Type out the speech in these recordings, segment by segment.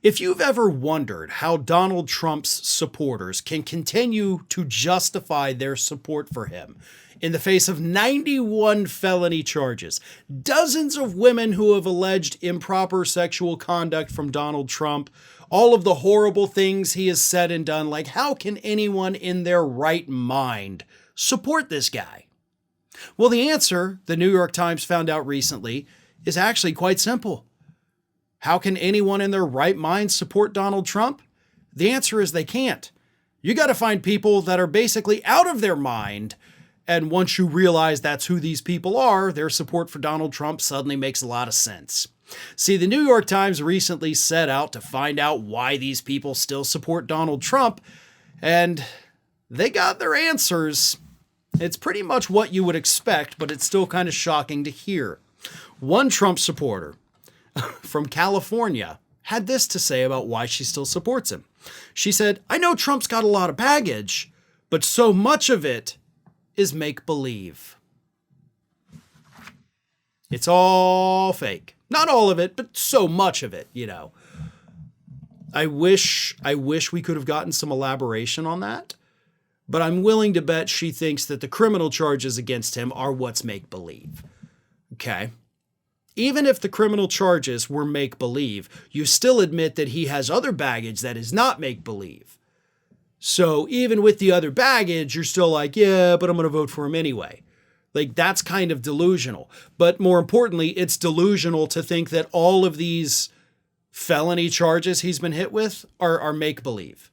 If you've ever wondered how Donald Trump's supporters can continue to justify their support for him in the face of 91 felony charges, dozens of women who have alleged improper sexual conduct from Donald Trump, all of the horrible things he has said and done, like how can anyone in their right mind support this guy? Well, the answer, the New York Times found out recently, is actually quite simple. How can anyone in their right mind support Donald Trump? The answer is they can't. You got to find people that are basically out of their mind. And once you realize that's who these people are, their support for Donald Trump suddenly makes a lot of sense. See, the New York Times recently set out to find out why these people still support Donald Trump, and they got their answers. It's pretty much what you would expect, but it's still kind of shocking to hear. One Trump supporter from California had this to say about why she still supports him. She said, "I know Trump's got a lot of baggage, but so much of it is make-believe. It's all fake. Not all of it, but so much of it, you know." I wish we could have gotten some elaboration on that, but I'm willing to bet she thinks that the criminal charges against him are what's make-believe. Okay? Even if the criminal charges were make-believe, you still admit that he has other baggage that is not make-believe. So even with the other baggage, you're still like, yeah, but I'm going to vote for him anyway. Like, that's kind of delusional. But more importantly, it's delusional to think that all of these felony charges he's been hit with are make-believe.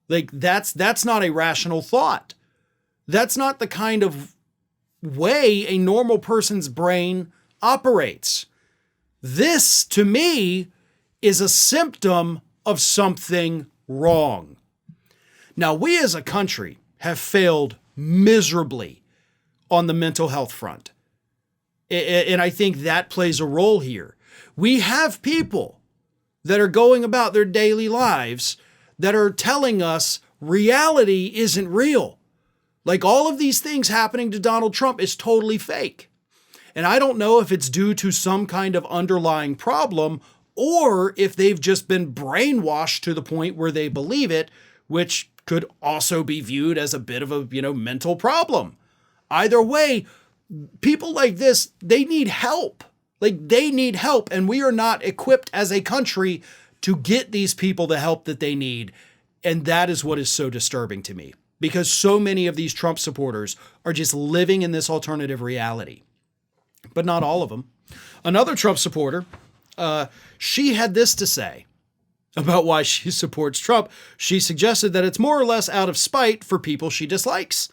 Like, that's not a rational thought. That's not the kind of way a normal person's brain operates. This, to me, is a symptom of something wrong. Now, we as a country have failed miserably on the mental health front. And I think that plays a role here. We have people that are going about their daily lives that are telling us reality isn't real. Like, all of these things happening to Donald Trump is totally fake. And I don't know if it's due to some kind of underlying problem or if they've just been brainwashed to the point where they believe it, which could also be viewed as a bit of a, mental problem. Either way, people like this, they need help. Like, they need help, and we are not equipped as a country to get these people the help that they need. And that is what is so disturbing to me, because so many of these Trump supporters are just living in this alternative reality. But not all of them. Another Trump supporter, she had this to say about why she supports Trump. She suggested that it's more or less out of spite for people she dislikes.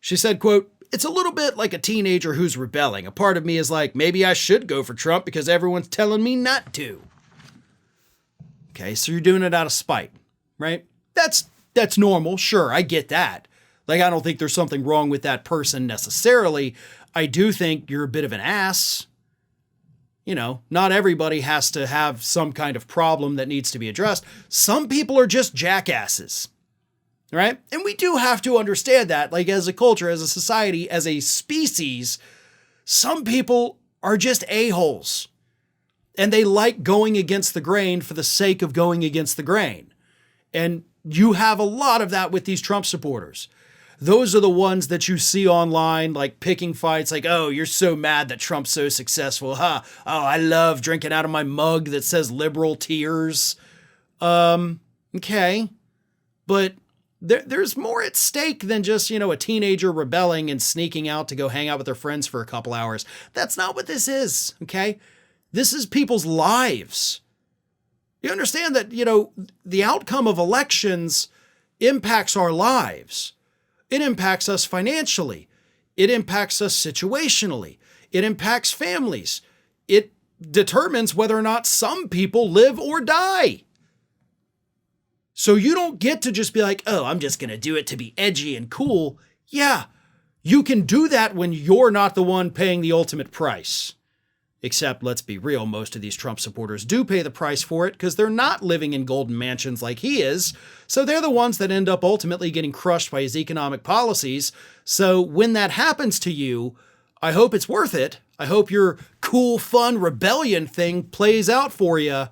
She said, quote, "It's a little bit like a teenager who's rebelling. A part of me is like, maybe I should go for Trump because everyone's telling me not to." Okay, so you're doing it out of spite, right? That's normal. Sure, I get that. Like, I don't think there's something wrong with that person necessarily. I do think you're a bit of an ass. Not everybody has to have some kind of problem that needs to be addressed. Some people are just jackasses, right? And we do have to understand that, like, as a culture, as a society, as a species, some people are just a-holes. And they like going against the grain for the sake of going against the grain. And you have a lot of that with these Trump supporters. Those are the ones that you see online, like picking fights, like, oh, you're so mad that Trump's so successful, huh? Oh, I love drinking out of my mug that says liberal tears. Okay. But there's more at stake than just, a teenager rebelling and sneaking out to go hang out with their friends for a couple hours. That's not what this is, okay? This is people's lives. You understand that, the outcome of elections impacts our lives. It impacts us financially. It impacts us situationally. It impacts families. It determines whether or not some people live or die. So you don't get to just be like, oh, I'm just going to do it to be edgy and cool. Yeah, you can do that when you're not the one paying the ultimate price. Except, let's be real, most of these Trump supporters do pay the price for it because they're not living in golden mansions like he is. So they're the ones that end up ultimately getting crushed by his economic policies. So when that happens to you, I hope it's worth it. I hope your cool, fun rebellion thing plays out for you.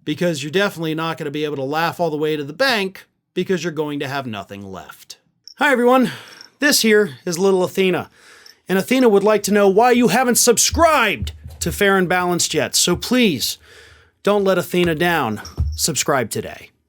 because you're definitely not going to be able to laugh all the way to the bank because you're going to have nothing left. Hi everyone, this here is little Athena, and Athena would like to know why you haven't subscribed to Fair and Balanced yet, so please don't let Athena down. Subscribe today.